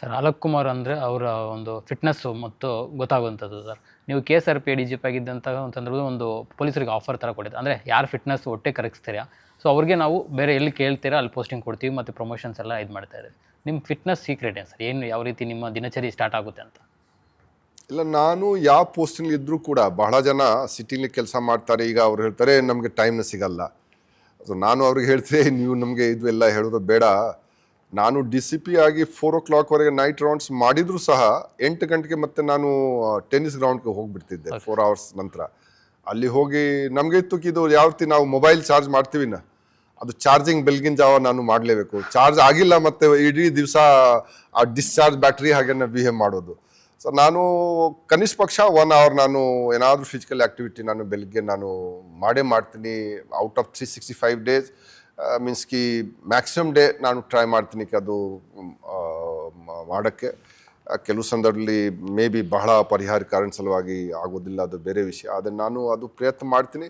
Sir Alok Kumar ಅಂದರೆ ಅವರ ಒಂದು ಫಿಟ್ನೆಸ್ಸು ಮತ್ತು ಗೊತ್ತಾಗುವಂಥದ್ದು ಸರ್. ನೀವು KSRP DGP ಆಗಿದ್ದಂತಹ ಒಂದು ಸಂದರ್ಭದಲ್ಲಿ ಒಂದು ಪೊಲೀಸರಿಗೆ ಆಫರ್ ಥರ ಕೊಟ್ಟಿದ್ದು. ಅಂದರೆ ಯಾರು ಫಿಟ್ನೆಸ್ ಹೊಟ್ಟೆ ಕರಗಿಸ್ತೀರಾ, ಸೊ ಅವ್ರಿಗೆ ನಾವು ಬೇರೆ ಎಲ್ಲಿ ಕೇಳ್ತೀರಾ ಅಲ್ಲಿ ಪೋಸ್ಟಿಂಗ್ ಕೊಡ್ತೀವಿ ಮತ್ತು ಪ್ರಮೋಷನ್ಸ್ ಎಲ್ಲ ಇದು ಮಾಡ್ತಾ ಇದ್ದೀವಿ. ನಿಮ್ಮ ಫಿಟ್ನೆಸ್ ಸೀಕ್ರೆಟ್ ಏನು ಸರ್? ಏನು ಯಾವ ರೀತಿ ನಿಮ್ಮ ದಿನಚರಿ ಸ್ಟಾರ್ಟ್ ಆಗುತ್ತೆ ಅಂತ? ಇಲ್ಲ, ನಾನು ಯಾವ ಪೋಸ್ಟಿಂಗ್ ಇದ್ದರೂ ಕೂಡ ಬಹಳ ಜನ ಸಿಟಿಲಿ ಕೆಲಸ ಮಾಡ್ತಾರೆ. ಈಗ ಅವ್ರು ಹೇಳ್ತಾರೆ ನಮಗೆ ಟೈಮ್ನ ಸಿಗಲ್ಲ. ಸೊ ನಾನು ಅವ್ರಿಗೆ ಹೇಳ್ತೀನಿ, ನೀವು ನಮಗೆ ಇದು ಎಲ್ಲ ಹೇಳೋದು ಬೇಡ. ನಾನು DCP ಆಗಿ 4 o'clockವರೆಗೆ ನೈಟ್ ರೌಂಡ್ಸ್ ಮಾಡಿದರೂ ಸಹ 8 ಗಂಟೆಗೆ ಮತ್ತೆ ನಾನು ಟೆನ್ನಿಸ್ ಗ್ರೌಂಡ್ಗೆ ಹೋಗಿಬಿಡ್ತಿದ್ದೆ 4 hours ನಂತರ. ಅಲ್ಲಿ ಹೋಗಿ ನಮಗೆ ಇತ್ತು ಇದು ಯಾವ ರೀತಿ ನಾವು ಮೊಬೈಲ್ ಚಾರ್ಜ್ ಮಾಡ್ತೀವಿ ಅದು ಚಾರ್ಜಿಂಗ್ ಬೆಳಗಿನ ಜಾವ ನಾನು ಮಾಡಲೇಬೇಕು. ಚಾರ್ಜ್ ಆಗಿಲ್ಲ ಮತ್ತೆ ಇಡೀ ದಿವಸ ಆ ಡಿಸ್ಚಾರ್ಜ್ ಬ್ಯಾಟ್ರಿ ಹಾಗೆ ಬಿಹೇವ್ ಮಾಡೋದು. ಸೊ ನಾನು ಕನಿಷ್ಠ ಪಕ್ಷ 1 hour ನಾನು ಏನಾದರೂ ಫಿಸಿಕಲ್ ಆ್ಯಕ್ಟಿವಿಟಿ ನಾನು ಬೆಳಗ್ಗೆ ನಾನು ಮಾಡೇ ಮಾಡ್ತೀನಿ. Out of 365 days means Ki maximum day ನಾನು ಟ್ರೈ ಮಾಡ್ತೀನಿ ಅದು ಮಾಡೋಕ್ಕೆ. ಕೆಲವು ಸಂದರ್ಭದಲ್ಲಿ ಮೇ ಬಿ ಬಹಳ ಪರಿಹಾರ ಕಾರಣ ಸಲುವಾಗಿ ಆಗೋದಿಲ್ಲ, ಅದು ಬೇರೆ ವಿಷಯ. ಅದನ್ನು ನಾನು ಅದು ಪ್ರಯತ್ನ ಮಾಡ್ತೀನಿ.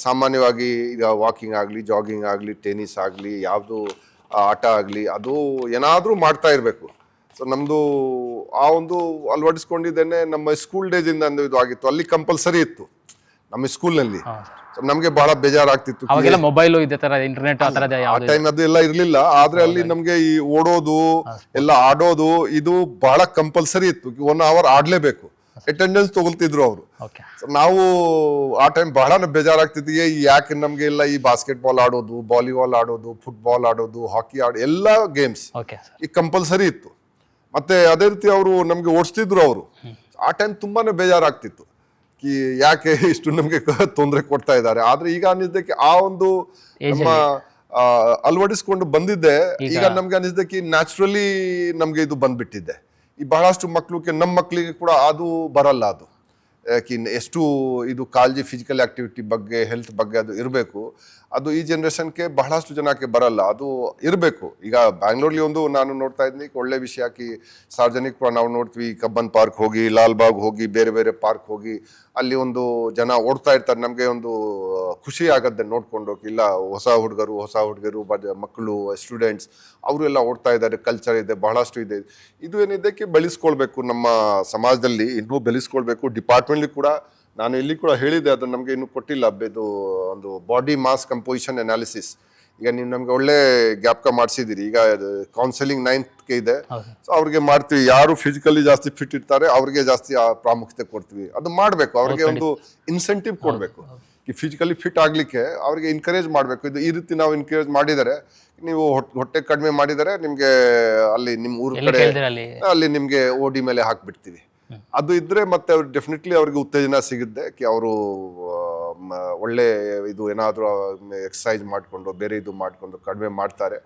ಸಾಮಾನ್ಯವಾಗಿ ಈಗ ವಾಕಿಂಗ್ ಆಗಲಿ, ಜಾಗಿಂಗ್ ಆಗಲಿ, ಟೆನ್ನಿಸ್ ಆಗಲಿ, ಯಾವುದು ಆಟ ಆಗಲಿ, ಅದು ಏನಾದರೂ ಮಾಡ್ತಾ ಇರಬೇಕು. ಸೊ ನಮ್ಮದು ಆ ಒಂದು ಅಳವಡಿಸ್ಕೊಂಡಿದ್ದೇನೆ ನಮ್ಮ ಸ್ಕೂಲ್ ಡೇಜಿಂದ ಇದು ಆಗಿತ್ತು. ಅಲ್ಲಿ ಕಂಪಲ್ಸರಿ ಇತ್ತು ನಮ್ಮ ಸ್ಕೂಲ್ನಲ್ಲಿ. ನಮಗೆ ಬಹಳ ಬೇಜಾರಾಗ್ತಿತ್ತು. ಮೊಬೈಲು ಇದೇ ತರ ಇಂಟರ್ನೆಟ್ ಆ ಟೈಮ್ ಅದು ಎಲ್ಲ ಇರಲಿಲ್ಲ. ಆದ್ರೆ ಅಲ್ಲಿ ನಮಗೆ ಈ ಓಡೋದು ಎಲ್ಲ ಆಡೋದು ಇದು ಬಹಳ ಕಂಪಲ್ಸರಿ ಇತ್ತು. 1 hour ಆಡ್ಲೇಬೇಕು. ಅಟೆಂಡೆನ್ಸ್ ತಗೊಳ್ತಿದ್ರು ಅವರು. ನಾವು ಆ ಟೈಮ್ ಬಹಳ ಬೇಜಾರಾಗ್ತಿದ್ವಿ, ಯಾಕೆ ನಮ್ಗೆ ಎಲ್ಲ ಈ ಬಾಸ್ಕೆಟ್ಬಾಲ್ ಆಡೋದು, ವಾಲಿಬಾಲ್ ಆಡೋದು, ಫುಟ್ಬಾಲ್ ಆಡೋದು, ಹಾಕಿ ಎಲ್ಲ ಗೇಮ್ಸ್ ಈ ಕಂಪಲ್ಸರಿ ಇತ್ತು. ಮತ್ತೆ ಅದೇ ರೀತಿ ಅವರು ನಮ್ಗೆ ಓಡಿಸ್ತಿದ್ರು ಅವರು. ಆ ಟೈಮ್ ತುಂಬಾನೇ ಬೇಜಾರಾಗ್ತಿತ್ತು, ಯಾಕೆ ಇಷ್ಟು ನಮ್ಗೆ ತೊಂದರೆ ಕೊಡ್ತಾ ಇದ್ದಾರೆ. ಆದ್ರೆ ಈಗ ಅನ್ನಿಸ್ದಕ್ಕೆ ಆ ಒಂದು ನಮ್ಮ ಅಳವಡಿಸ್ಕೊಂಡು ಬಂದಿದ್ದೆ. ಈಗ ನಮ್ಗೆ ಅನ್ನಿಸ್ದಕ್ಕೆ ನ್ಯಾಚುರಲಿ ನಮ್ಗೆ ಇದು ಬಂದ್ಬಿಟ್ಟಿದೆ. ಈ ಬಹಳಷ್ಟು ಮಕ್ಕಳಿಗೆ, ನಮ್ಮ ಮಕ್ಕಳಿಗೆ ಕೂಡ ಅದು ಬರಲ್ಲ. ಅದು ಎಷ್ಟು ಇದು ಕಾಳಜಿ ಫಿಸಿಕಲ್ ಆಕ್ಟಿವಿಟಿ ಬಗ್ಗೆ, ಹೆಲ್ತ್ ಬಗ್ಗೆ ಅದು ಇರಬೇಕು. ಅದು ಈ ಜನರೇಷನ್ಗೆ ಬಹಳಷ್ಟು ಜನಕ್ಕೆ ಬರಲ್ಲ, ಅದು ಇರಬೇಕು. ಈಗ ಬ್ಯಾಂಗ್ಳೂರ್ಲಿ ಒಂದು ನಾನು ನೋಡ್ತಾ ಇದ್ದೀನಿ ಒಳ್ಳೆ ವಿಷಯ. ಸಾರ್ವಜನಿಕ ಕೂಡ ನಾವು ನೋಡ್ತೀವಿ, ಕಬ್ಬನ್ ಪಾರ್ಕ್ ಹೋಗಿ, ಲಾಲ್ಬಾಗ್ ಹೋಗಿ, ಬೇರೆ ಬೇರೆ ಪಾರ್ಕ್ ಹೋಗಿ ಅಲ್ಲಿ ಒಂದು ಜನ ಓಡ್ತಾ ಇರ್ತಾರೆ. ನಮಗೆ ಒಂದು ಖುಷಿ ಆಗತ್ತೆ ನೋಡ್ಕೊಂಡು. ಇಲ್ಲ, ಹೊಸ ಹುಡುಗರು ಮಕ್ಕಳು, ಸ್ಟೂಡೆಂಟ್ಸ್ ಅವರು ಎಲ್ಲ ಓಡ್ತಾ ಇದ್ದಾರೆ. ಕಲ್ಚರ್ ಇದೆ, ಬಹಳಷ್ಟು ಇದೆ. ಇದು ಏನಿದಕ್ಕೆ ಬೆಳೆಸ್ಕೊಳ್ಬೇಕು, ನಮ್ಮ ಸಮಾಜದಲ್ಲಿ ಇನ್ನೂ ಬೆಳೆಸ್ಕೊಳ್ಬೇಕು. ಡಿಪಾರ್ಟ್ಮೆಂಟ್ಲಿ ಕೂಡ ನಾನು ಇಲ್ಲಿ ಕೂಡ ಹೇಳಿದೆ, ಅದನ್ನು ನಮಗೆ ಇನ್ನೂ ಕೊಟ್ಟಿಲ್ಲ. ಇದು ಒಂದು ಬಾಡಿ ಮಾಸ್ ಕಂಪೋಸಿಷನ್ ಅನಾಲಿಸಿಸ್. ಈಗ ನೀವು ನಮ್ಗೆ ಒಳ್ಳೆ ಜ್ಞಾಪಕ ಮಾಡಿಸಿದಿರಿ. ಈಗ ಕೌನ್ಸಿಲಿಂಗ್ 9th ಇದೆ. ಸೊ ಅವ್ರಿಗೆ ಮಾಡ್ತೀವಿ, ಯಾರು ಫಿಸಿಕಲಿ ಜಾಸ್ತಿ ಫಿಟ್ ಇರ್ತಾರೆ ಅವ್ರಿಗೆ ಜಾಸ್ತಿ ಪ್ರಾಮುಖ್ಯತೆ ಕೊಡ್ತೀವಿ. ಅದು ಮಾಡಬೇಕು. ಅವ್ರಿಗೆ ಒಂದು ಇನ್ಸೆಂಟಿವ್ ಕೊಡಬೇಕು. ಈ ಫಿಸಿಕಲಿ ಫಿಟ್ ಆಗ್ಲಿಕ್ಕೆ ಅವ್ರಿಗೆ ಎನ್ಕರೇಜ್ ಮಾಡಬೇಕು. ಇದು ಈ ರೀತಿ ನಾವು ಎನ್ಕರೇಜ್ ಮಾಡಿದರೆ, ನೀವು ಹೊಟ್ಟೆ ಕಡಿಮೆ ಮಾಡಿದರೆ ನಿಮ್ಗೆ ಅಲ್ಲಿ ನಿಮ್ಮ ಊರ ಕಡೆ ಅಲ್ಲಿ ನಿಮ್ಗೆ OD ಮೇಲೆ ಹಾಕ್ಬಿಡ್ತೀವಿ. ಅದು ಇದ್ರೆ ಮತ್ತೆ ಅವ್ರು ಡೆಫಿನೆಟ್ಲಿ ಅವ್ರಿಗೆ ಉತ್ತೇಜನ ಸಿಗುತ್ತೆ. ಅವರು ಒಳ್ಳೆ ಇದು ಏನಾದರೂ ಎಕ್ಸಸೈಸ್ ಮಾಡಿಕೊಂಡು, ಬೇರೆ ಇದು ಮಾಡಿಕೊಂಡು ಕಡಿಮೆ ಮಾಡ್ತಾರೆ.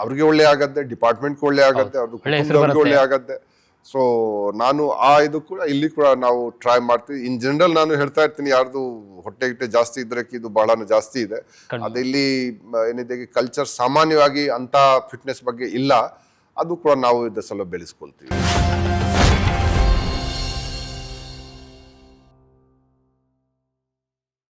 ಅವ್ರಿಗೆ ಒಳ್ಳೆ ಆಗತ್ತೆ, ಡಿಪಾರ್ಟ್ಮೆಂಟ್ಗೆ ಒಳ್ಳೆ ಆಗತ್ತೆ, ಅವ್ರದ್ದು ಕುಟುಂಬದವ್ರಿಗೆ ಒಳ್ಳೆ ಆಗತ್ತೆ. ಸೊ ನಾನು ಇದು ಕೂಡ ಇಲ್ಲಿ ಕೂಡ ನಾವು ಟ್ರೈ ಮಾಡ್ತೀವಿ. ಇನ್ ಜನರಲ್ ನಾನು ಹೇಳ್ತಾ ಇರ್ತೀನಿ, ಯಾರ್ದು ಹೊಟ್ಟೆ ಗಿಟ್ಟೆ ಜಾಸ್ತಿ ಇದ್ರೆ ಇದು ಬಹಳ ಜಾಸ್ತಿ ಇದೆ. ಅದು ಇಲ್ಲಿ ಏನಿದೆ ಕಲ್ಚರ್ ಸಾಮಾನ್ಯವಾಗಿ ಅಂತ ಫಿಟ್ನೆಸ್ ಬಗ್ಗೆ ಇಲ್ಲ. ಅದು ಕೂಡ ನಾವು ಇದರ ಸಲ ಬೆಳೆಸ್ಕೊಳ್ತೀವಿ.